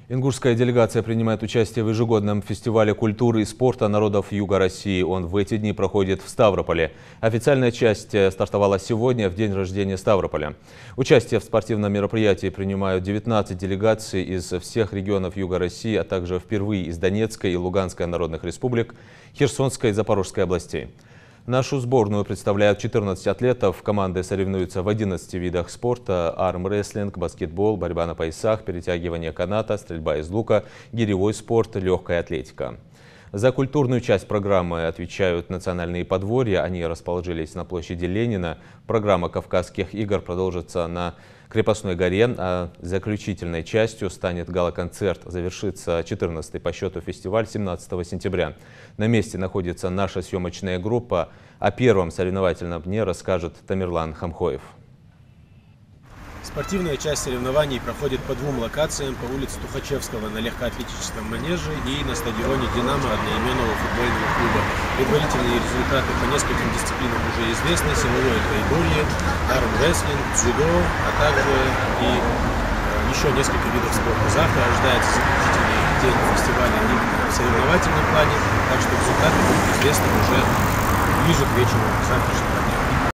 Ингушская делегация принимает участие в ежегодном фестивале культуры и спорта народов Юга России. Он в эти дни проходит в Ставрополе. Официальная часть стартовала сегодня, в день рождения Ставрополя. Участие в спортивном мероприятии принимают 19 делегаций из всех регионов Юга России, а также впервые из Донецкой и Луганской народных республик, Херсонской и Запорожской областей. Нашу сборную представляют 14 атлетов. Команды соревнуются в 11 видах спорта: армрестлинг, баскетбол, борьба на поясах, перетягивание каната, стрельба из лука, гиревой спорт, легкая атлетика. За культурную часть программы отвечают национальные подворья. Они расположились на площади Ленина. Программа Кавказских игр продолжится на Крепостной горе, а заключительной частью станет гала-концерт. Завершится 14-й по счету фестиваль 17 сентября. На месте находится наша съемочная группа. О первом соревновательном дне расскажет Тамерлан Хамхоев. Спортивная часть соревнований проходит по двум локациям: по улице Тухачевского на легкоатлетическом манеже и на стадионе «Динамо» одноименного футбольного клуба. Предварительные результаты по нескольким дисциплинам уже известны: силовое троеборье, армрестлинг, дзюдо, а также и еще несколько видов спорта. Завтра ожидается заключительный день фестиваля именно в соревновательном плане, так что результаты будут известны уже ближе к вечеру завтрашнего дня.